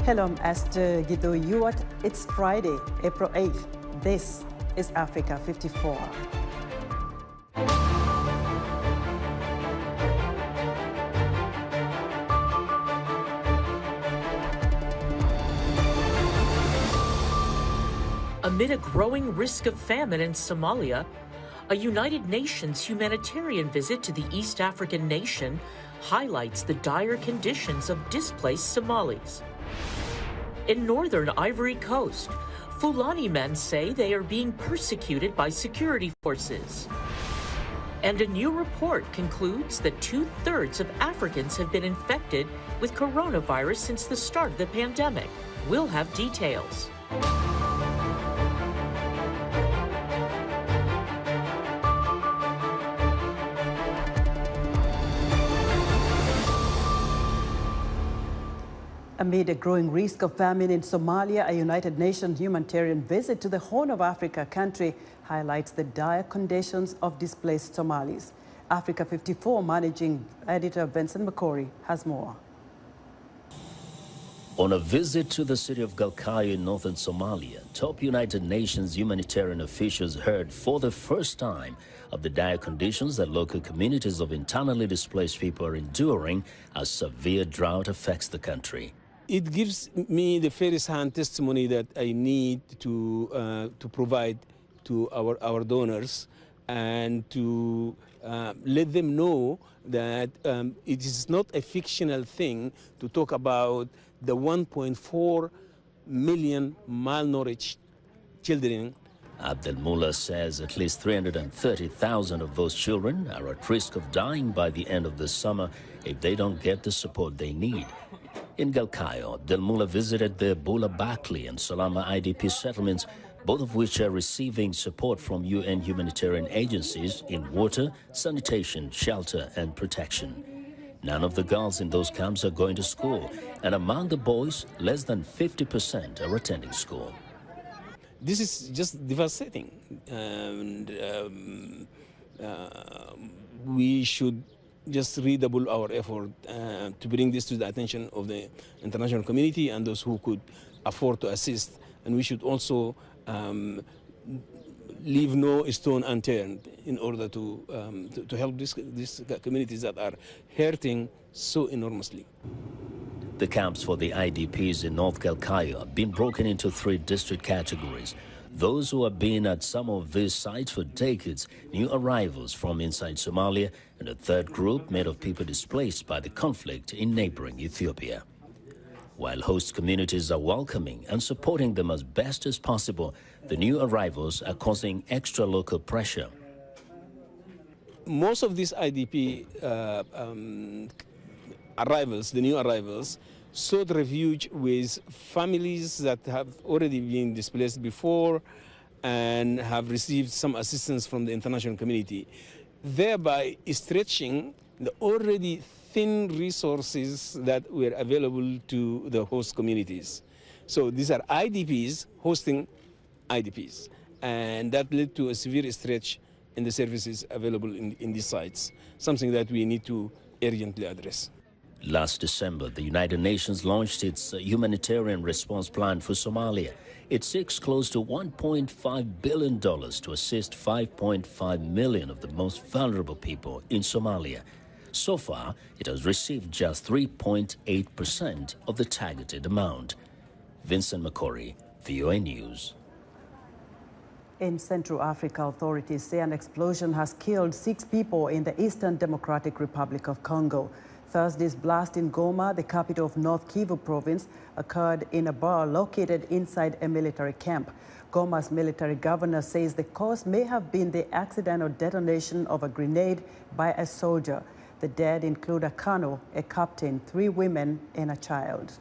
Hello, I'm Esther Gido Yuat. It's Friday, April 8th. This is Africa 54. Amid a growing risk of famine in Somalia, a United Nations humanitarian visit to the East African nation highlights the dire conditions of displaced Somalis. In northern Ivory Coast, Fulani men say they are being persecuted by security forces. And a new report concludes that 2/3 of Africans have been infected with coronavirus since the start of the pandemic. We'll have details. Amid a growing risk of famine in Somalia, a United Nations humanitarian visit to the Horn of Africa country highlights the dire conditions of displaced Somalis. Africa 54 managing editor Vincent McCory has more. On a visit to the city of Galkayo in northern Somalia, top United Nations humanitarian officials heard for the first time of the dire conditions that local communities of internally displaced people are enduring as severe drought affects the country. It gives me the first-hand testimony that I need to provide to our donors and to let them know that it is not a fictional thing to talk about the 1.4 million malnourished children. Abdel Mullah says at least 330,000 of those children are at risk of dying by the end of the summer if they don't get the support they need. In Galkayo, Abdel Mullah visited the Bula Bakli and Salama IDP settlements, both of which are receiving support from UN humanitarian agencies in water, sanitation, shelter and protection. None of the girls in those camps are going to school, and among the boys, less than 50% are attending school. This is just devastating, and we should just redouble our effort to bring this to the attention of the international community and those who could afford to assist. And we should also leave no stone unturned in order to help these communities that are hurting so enormously. The camps for the IDPs in North Galkayo have been broken into 3 district categories. Those who have been at some of these sites for decades, new arrivals from inside Somalia, and a third group made of people displaced by the conflict in neighboring Ethiopia. While host communities are welcoming and supporting them as best as possible, the new arrivals are causing extra local pressure. Most of these IDP arrivals, the new arrivals, sought refuge with families that have already been displaced before and have received some assistance from the international community, thereby stretching the already thin resources that were available to the host communities. So these are IDPs hosting IDPs, and that led to a severe stretch in the services available in these sites, something that we need to urgently address. Last December, the United Nations launched its humanitarian response plan for Somalia. It seeks close to $1.5 billion to assist 5.5 million of the most vulnerable people in Somalia. So far, it has received just 3.8% of the targeted amount. Vincent McCory, VOA News. In Central Africa, authorities say an explosion has killed 6 people in the Eastern Democratic Republic of Congo. Thursday's blast in Goma, the capital of North Kivu province, occurred in a bar located inside a military camp. Goma's military governor says the cause may have been the accidental detonation of a grenade by a soldier. The dead include a colonel, a captain, 3 women, and a child.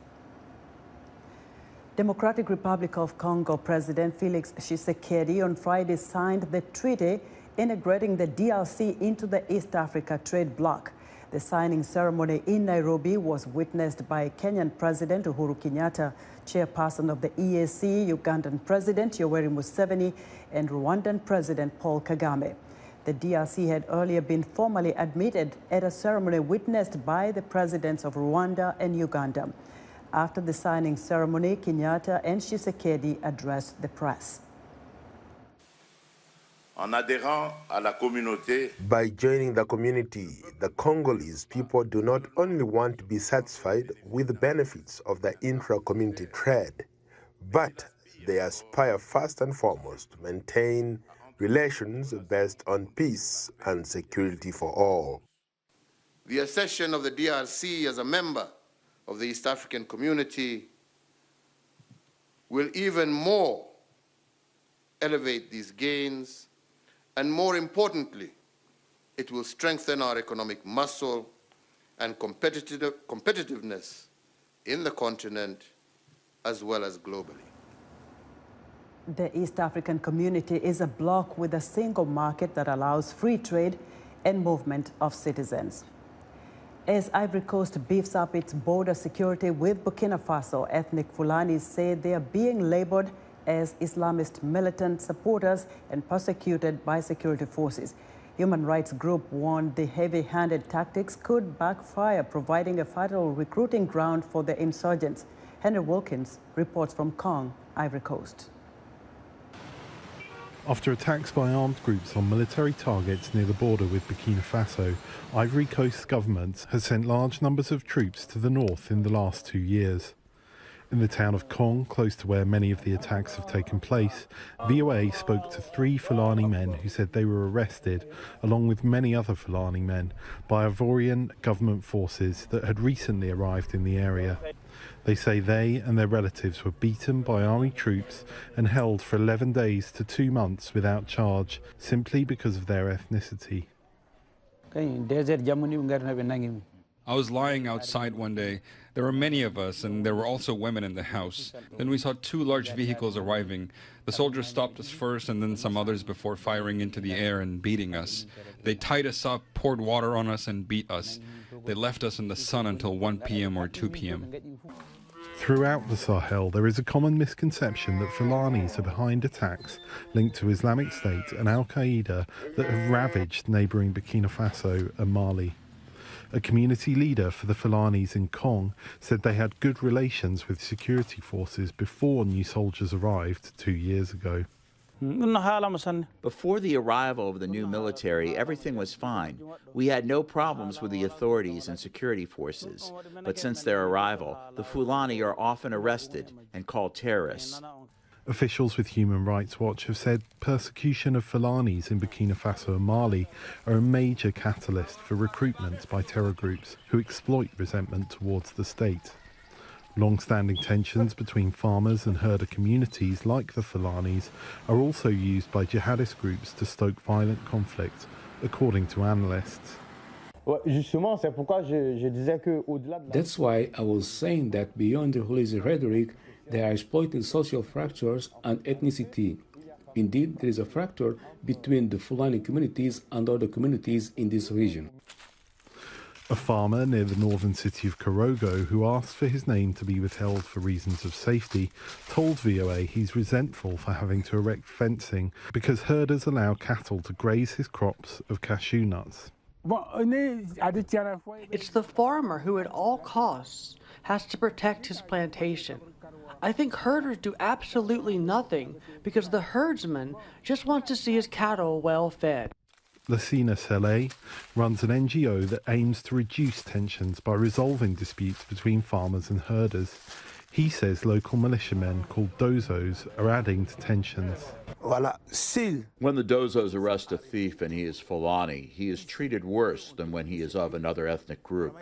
Democratic Republic of Congo President Felix Tshisekedi on Friday signed the treaty integrating the DRC into the East Africa trade bloc. The signing ceremony in Nairobi was witnessed by Kenyan President Uhuru Kenyatta, chairperson of the EAC, Ugandan President Yoweri Museveni, and Rwandan President Paul Kagame. The DRC had earlier been formally admitted at a ceremony witnessed by the presidents of Rwanda and Uganda. After the signing ceremony, Kenyatta and Tshisekedi addressed the press. By joining the community, the Congolese people do not only want to be satisfied with the benefits of the intra-community trade, but they aspire first and foremost to maintain relations based on peace and security for all. The accession of the DRC as a member of the East African community will even more elevate these gains, and more importantly, it will strengthen our economic muscle and competitiveness in the continent as well as globally. The East African community is a bloc with a single market that allows free trade and movement of citizens. As Ivory Coast beefs up its border security with Burkina Faso, ethnic Fulani say they are being labeled as Islamist militant supporters and persecuted by security forces. Human rights group warned the heavy-handed tactics could backfire, providing a fatal recruiting ground for the insurgents. Henry Wilkins reports from Kong, Ivory Coast. After attacks by armed groups on military targets near the border with Burkina Faso, Ivory Coast's government has sent large numbers of troops to the north in the last 2 years. In the town of Kong, close to where many of the attacks have taken place, VOA spoke to 3 Fulani men who said they were arrested, along with many other Fulani men, by Ivorian government forces that had recently arrived in the area. They say they and their relatives were beaten by army troops and held for 11 days to 2 months without charge, simply because of their ethnicity. I was lying outside one day. There were many of us, and there were also women in the house. Then we saw 2 large vehicles arriving. The soldiers stopped us first, and then some others before firing into the air and beating us. They tied us up, poured water on us, and beat us. They left us in the sun until 1 p.m. or 2 p.m. Throughout the Sahel, there is a common misconception that Fulanis are behind attacks linked to Islamic State and Al-Qaeda that have ravaged neighbouring Burkina Faso and Mali. A community leader for the Fulanis in Kong said they had good relations with security forces before new soldiers arrived 2 years ago. Before the arrival of the new military, everything was fine. We had no problems with the authorities and security forces. But since their arrival, the Fulani are often arrested and called terrorists. Officials with Human Rights Watch have said persecution of Fulanis in Burkina Faso and Mali are a major catalyst for recruitment by terror groups who exploit resentment towards the state. Long-standing tensions between farmers and herder communities like the Fulanis are also used by jihadist groups to stoke violent conflict, according to analysts. That's why I was saying that beyond the holistic rhetoric, they are exploiting social fractures and ethnicity. Indeed, there is a fracture between the Fulani communities and other communities in this region. A farmer near the northern city of Korogo, who asked for his name to be withheld for reasons of safety, told VOA he's resentful for having to erect fencing because herders allow cattle to graze his crops of cashew nuts. It's the farmer who at all costs has to protect his plantation. I think herders do absolutely nothing because the herdsman just wants to see his cattle well fed. Lassina Saleh runs an NGO that aims to reduce tensions by resolving disputes between farmers and herders. He says local militiamen called dozos are adding to tensions. When the dozos arrest a thief and he is Fulani, he is treated worse than when he is of another ethnic group.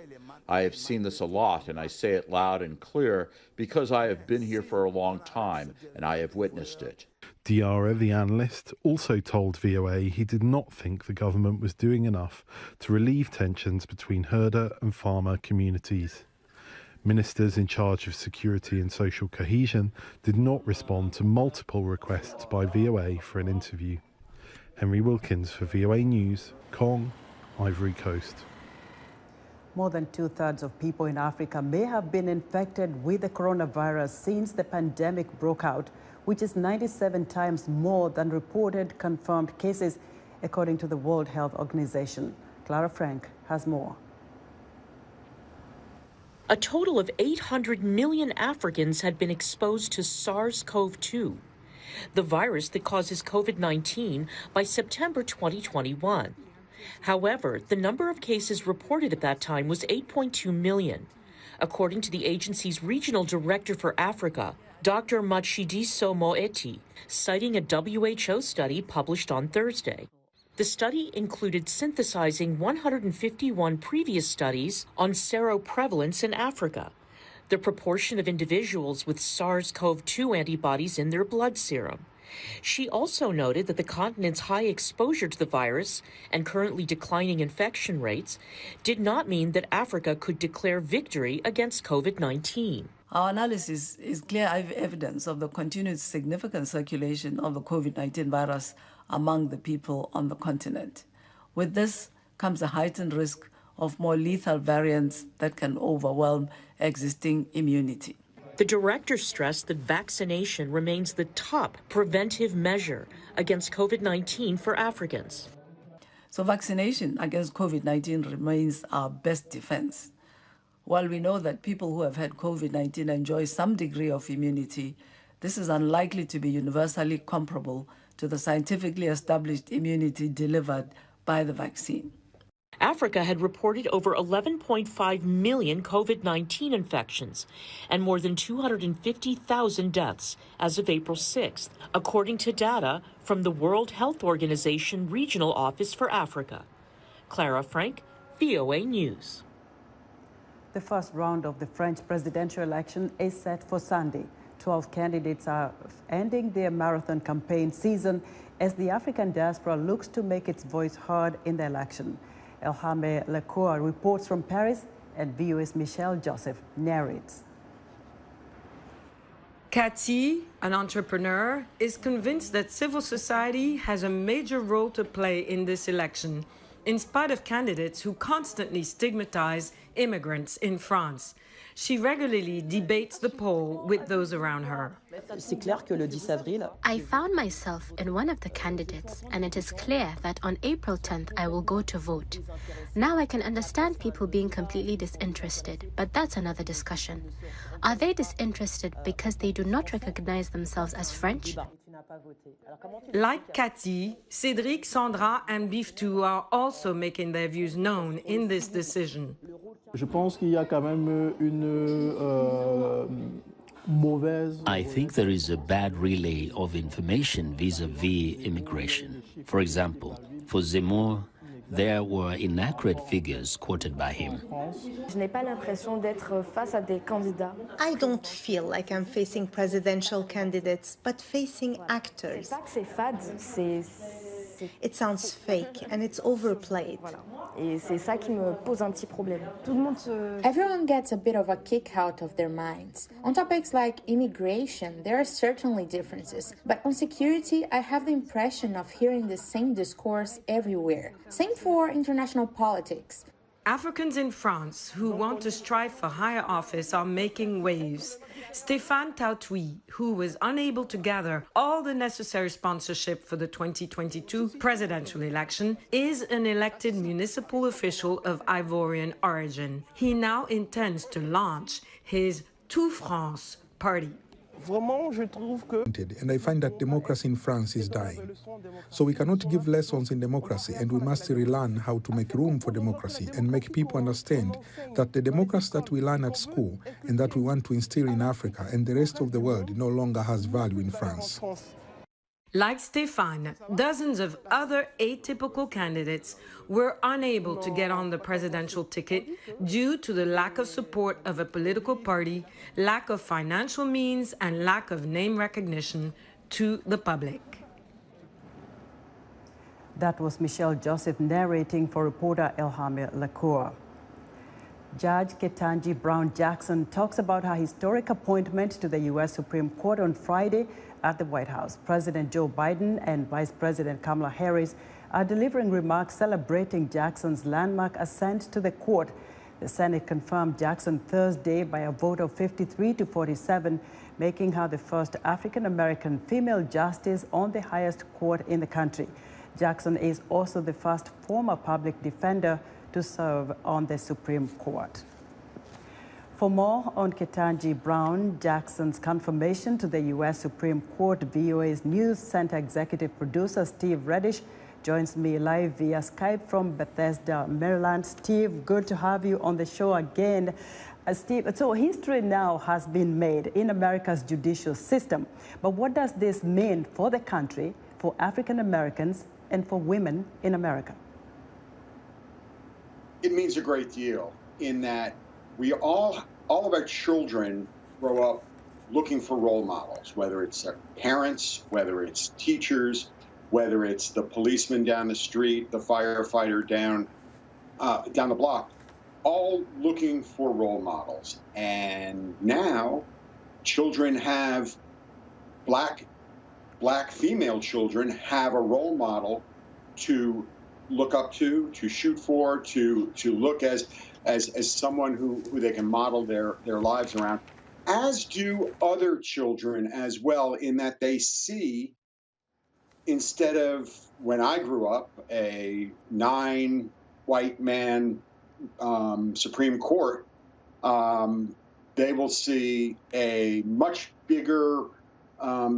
I have seen this a lot, and I say it loud and clear because I have been here for a long time and I have witnessed it. Diarra, the analyst, also told VOA he did not think the government was doing enough to relieve tensions between herder and farmer communities. Ministers in charge of security and social cohesion did not respond to multiple requests by VOA for an interview. Henry Wilkins for VOA News, Kong, Ivory Coast. More than 2/3 of people in Africa may have been infected with the coronavirus since the pandemic broke out, which is 97 times more than reported confirmed cases, according to the World Health Organization. Clara Frank has more. A total of 800 million Africans had been exposed to SARS-CoV-2, the virus that causes COVID-19, by September 2021. However, the number of cases reported at that time was 8.2 million. According to the agency's regional director for Africa, Dr. Matshidiso Moeti, citing a WHO study published on Thursday. The study included synthesizing 151 previous studies on seroprevalence in Africa, the proportion of individuals with SARS-CoV-2 antibodies in their blood serum. She also noted that the continent's high exposure to the virus and currently declining infection rates did not mean that Africa could declare victory against COVID-19. Our analysis is clear evidence of the continued significant circulation of the COVID-19 virus among the people on the continent. With this comes a heightened risk of more lethal variants that can overwhelm existing immunity. The director stressed that vaccination remains the top preventive measure against COVID-19 for Africans. So vaccination against COVID-19 remains our best defense. While we know that people who have had COVID-19 enjoy some degree of immunity, this is unlikely to be universally comparable to the scientifically established immunity delivered by the vaccine. Africa had reported over 11.5 million COVID-19 infections and more than 250,000 deaths as of April 6th, according to data from the World Health Organization Regional Office for Africa. Clara Frank, VOA News. The first round of the French presidential election is set for Sunday. 12 candidates are ending their marathon campaign season as the African diaspora looks to make its voice heard in the election. Elhame Lecour reports from Paris and VOA's Michelle Joseph narrates. Cathy, an entrepreneur, is convinced that civil society has a major role to play in this election, in spite of candidates who constantly stigmatize immigrants in France. She regularly debates the poll with those around her. I found myself in one of the candidates, and it is clear that on April 10th I will go to vote. Now I can understand people being completely disinterested, but that's another discussion. Are they disinterested because they do not recognize themselves as French? Like Cathy, Cédric, Sandra and Biftou are also making their views known in this decision. I think there is a bad relay of information vis-à-vis immigration. For example, for Zemmour, there were inaccurate figures quoted by him. I don't feel like I'm facing presidential candidates, but facing actors. It sounds fake and it's overplayed. Everyone gets a bit of a kick out of their minds. On topics like immigration, there are certainly differences, but on security, I have the impression of hearing the same discourse everywhere. Same for international politics. Africans in France who want to strive for higher office are making waves. Stéphane Tautouy, who was unable to gather all the necessary sponsorship for the 2022 presidential election, is an elected municipal official of Ivorian origin. He now intends to launch his Tout France party. And I find that democracy in France is dying. So we cannot give lessons in democracy, and we must relearn how to make room for democracy and make people understand that the democracy that we learn at school and that we want to instill in Africa and the rest of the world no longer has value in France. Like Stéphane, dozens of other atypical candidates were unable to get on the presidential ticket due to the lack of support of a political party, lack of financial means, and lack of name recognition to the public. That was Michelle Joseph narrating for reporter Elhame Lecour. Judge Ketanji Brown Jackson talks about her historic appointment to the U.S. Supreme Court on Friday at the White House. President Joe Biden and Vice President Kamala Harris are delivering remarks celebrating Jackson's landmark ascent to the court. The Senate confirmed Jackson Thursday by a vote of 53 to 47, making her the first African-American female justice on the highest court in the country. Jackson is also the first former public defender to serve on the Supreme Court. For more on Ketanji Brown Jackson's confirmation to the U.S. Supreme Court, VOA's News Center executive producer Steve Reddish joins me live via Skype from Bethesda, Maryland. Steve, good to have you on the show again. Steve, so history now has been made in America's judicial system. But what does this mean for the country, for African Americans, and for women in America? It means a great deal in that we all of our children grow up looking for role models, whether it's their parents, whether it's teachers, whether it's the policeman down the street, the firefighter down the block, all looking for role models. And now children have, black female children have a role model to look up to shoot for, to look as someone who they can model their lives around, as do other children as well, in that they see, instead of, when I grew up, a 9 white man Supreme Court, they will see a much bigger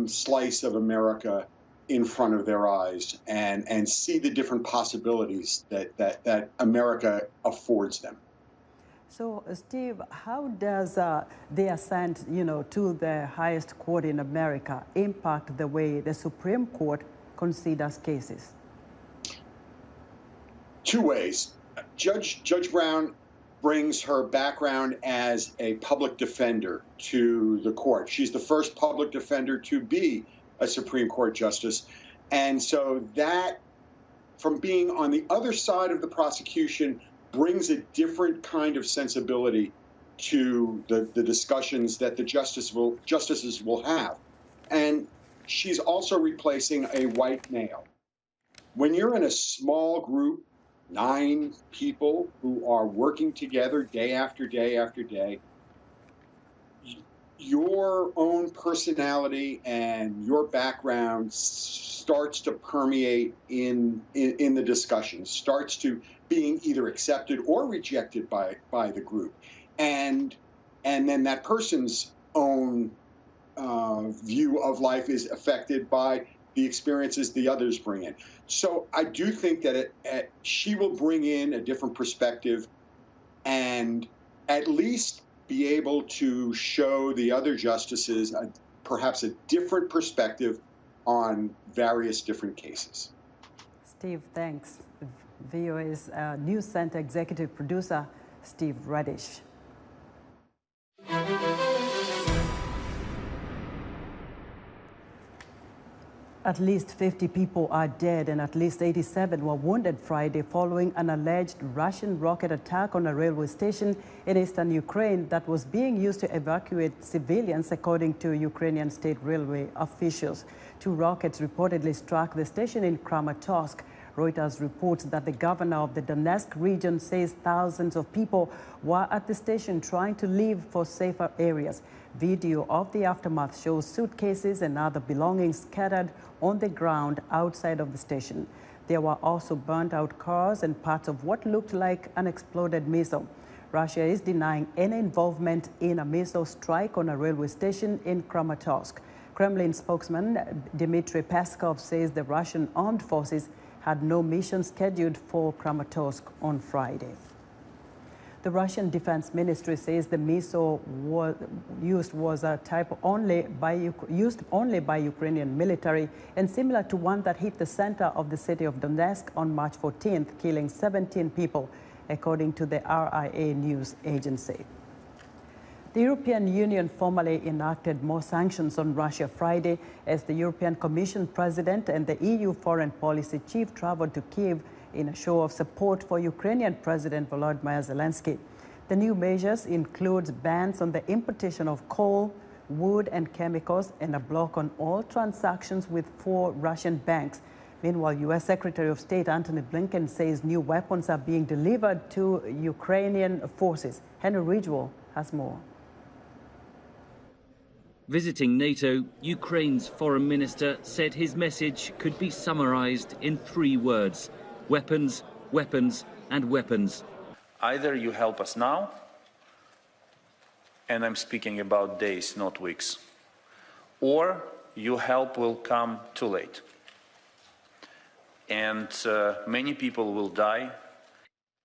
slice of America in front of their eyes and see the different possibilities that America affords them. So, Steve, how does the ascent, to the highest court in America impact the way the Supreme Court considers cases? 2 ways. Judge Brown brings her background as a public defender to the court. She's the first public defender to be a Supreme Court justice. And so that, from being on the other side of the prosecution, brings a different kind of sensibility to the discussions that the justices will have. And she's also replacing a white male. When you're in a small group, 9 people who are working together day after day after day, your own personality and your background starts to permeate in the discussion, starts to being either accepted or rejected by the group. And then that person's own view of life is affected by the experiences the others bring in. So I do think that she will bring in a different perspective and at least be able to show the other justices perhaps a different perspective on various different cases. Steve, thanks. VOA's News Center executive producer, Steve Reddish. At least 50 people are dead and at least 87 were wounded Friday following an alleged Russian rocket attack on a railway station in eastern Ukraine that was being used to evacuate civilians, according to Ukrainian state railway officials. 2 rockets reportedly struck the station in Kramatorsk. Reuters reports that the governor of the Donetsk region says thousands of people were at the station trying to leave for safer areas. Video of the aftermath shows suitcases and other belongings scattered on the ground outside of the station. There were also burnt-out cars and parts of what looked like an exploded missile. Russia is denying any involvement in a missile strike on a railway station in Kramatorsk. Kremlin spokesman Dmitry Peskov says the Russian armed forces had no mission scheduled for Kramatorsk on Friday. The Russian Defense Ministry says the missile was a type used only by Ukrainian military and similar to one that hit the center of the city of Donetsk on March 14th, killing 17 people, according to the RIA news agency. The European Union formally enacted more sanctions on Russia Friday as the European Commission President and the EU Foreign Policy Chief traveled to Kyiv in a show of support for Ukrainian President Volodymyr Zelensky. The new measures include bans on the importation of coal, wood and chemicals, and a block on all transactions with 4 Russian banks. Meanwhile, U.S. Secretary of State Antony Blinken says new weapons are being delivered to Ukrainian forces. Henry Ridgewell has more. Visiting NATO, Ukraine's foreign minister said his message could be summarized in 3 words: weapons, weapons, and weapons. Either you help us now, and I'm speaking about days, not weeks, or your help will come too late. And many people will die.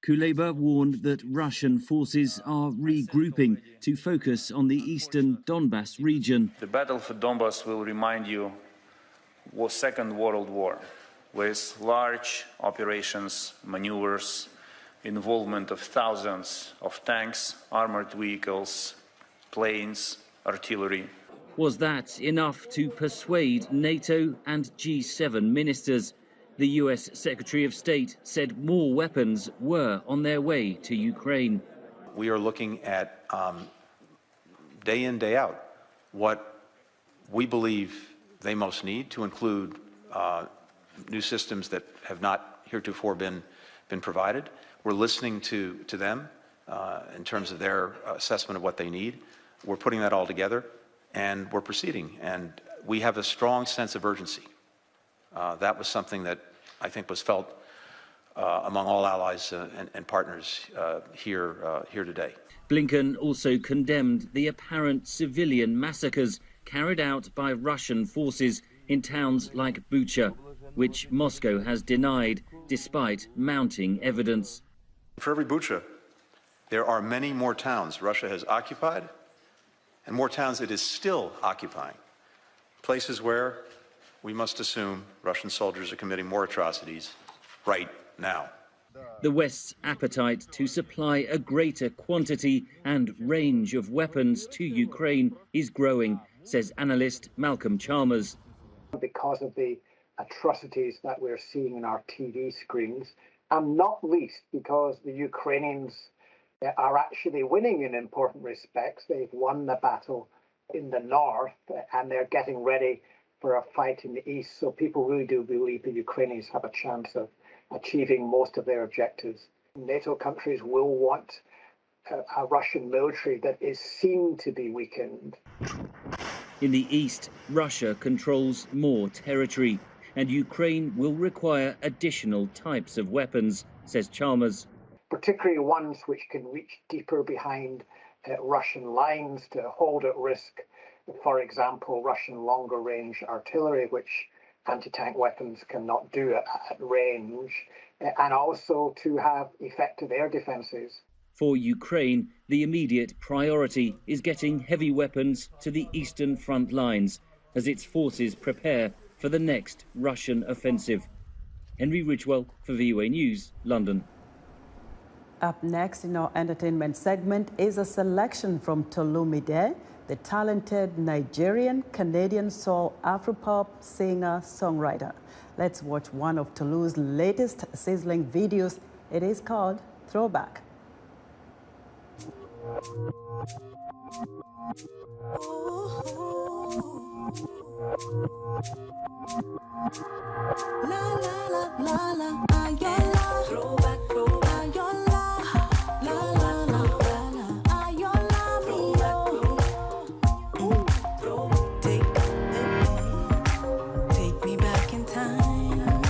Kuleba warned that Russian forces are regrouping to focus on the eastern Donbass region. The battle for Donbass will remind you of Second World War, with large operations, maneuvers, involvement of thousands of tanks, armored vehicles, planes, artillery. Was that enough to persuade NATO and G7 ministers? The US Secretary of State said more weapons were on their way to Ukraine. We are looking at day in, day out, what we believe they most need, to include new systems that have not heretofore been provided. We're listening to them in terms of their assessment of what they need. We're putting that all together, and we're proceeding. And we have a strong sense of urgency. That was something that I think was felt among all allies and partners here today. Blinken also condemned the apparent civilian massacres carried out by Russian forces in towns like Bucha, which Moscow has denied despite mounting evidence. For every Bucha, there are many more towns Russia has occupied and more towns it is still occupying, places where we must assume Russian soldiers are committing more atrocities right now. The West's appetite to supply a greater quantity and range of weapons to Ukraine is growing, says analyst Malcolm Chalmers. Because of the atrocities that we're seeing in our TV screens, and not least because the Ukrainians are actually winning in important respects. They've won the battle in the north and they're getting ready for a fight in the east. So people really do believe the Ukrainians have a chance of achieving most of their objectives. NATO countries will want a Russian military that is seen to be weakened. In the east, Russia controls more territory, and Ukraine will require additional types of weapons, says Chalmers. Particularly ones which can reach deeper behind Russian lines to hold at risk. For example, Russian longer-range artillery, which anti-tank weapons cannot do at range, and also to have effective air defences. For Ukraine, the immediate priority is getting heavy weapons to the eastern front lines as its forces prepare for the next Russian offensive. Henry Ridgewell for VOA News, London. Up next in our entertainment segment is a selection from Tulu Throwback, the talented Nigerian-Canadian soul Afropop singer-songwriter. Let's watch one of Tulu's latest sizzling videos. It is called Throwback. La la la la la, ayola. Throwback, throwback, ayola. La la la la la, ayola mio. Take me back in time.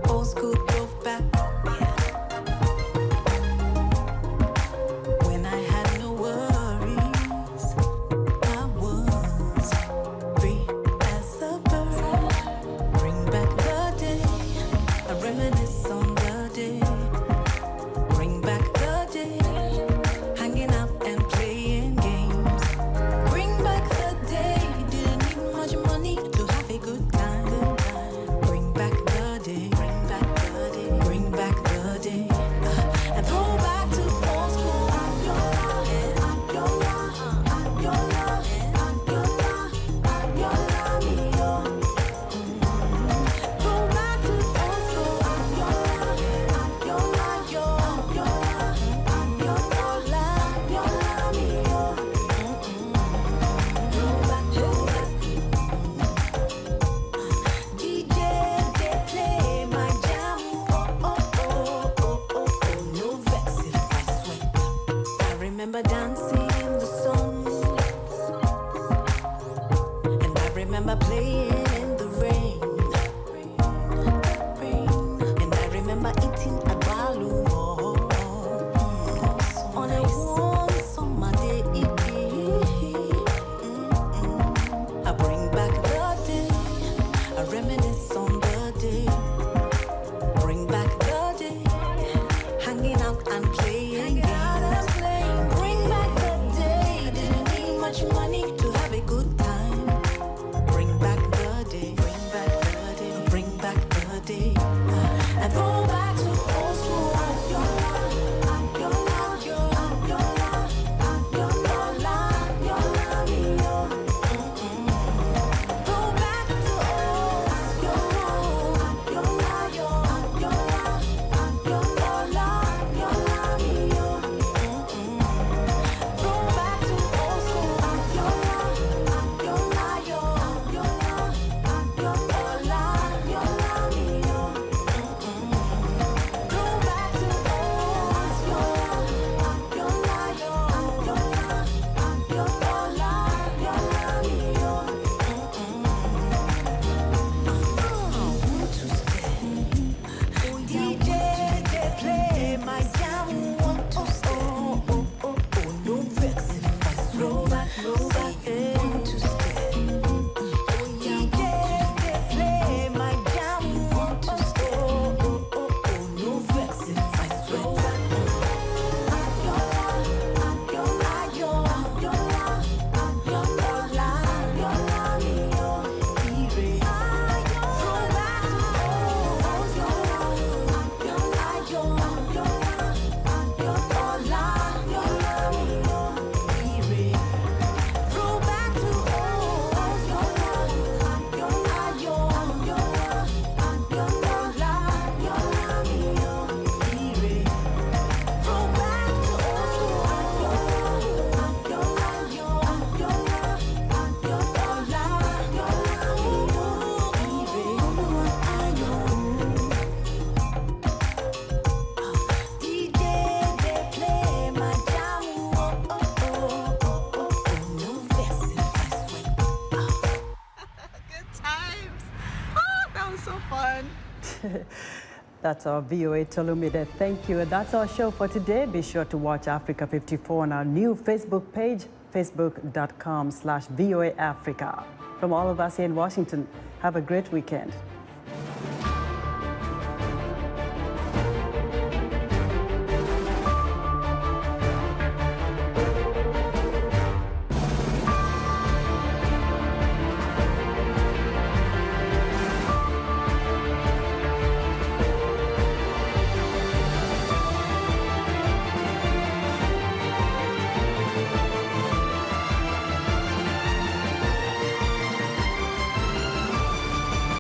Old school throwback. When I had no worries, I was free as a bird. Bring back the day, I reminisce on the day That's our VOA Tolumide. Thank you. And that's our show for today. Be sure to watch Africa 54 on our new Facebook page, facebook.com/VOA Africa. From all of us here in Washington, have a great weekend.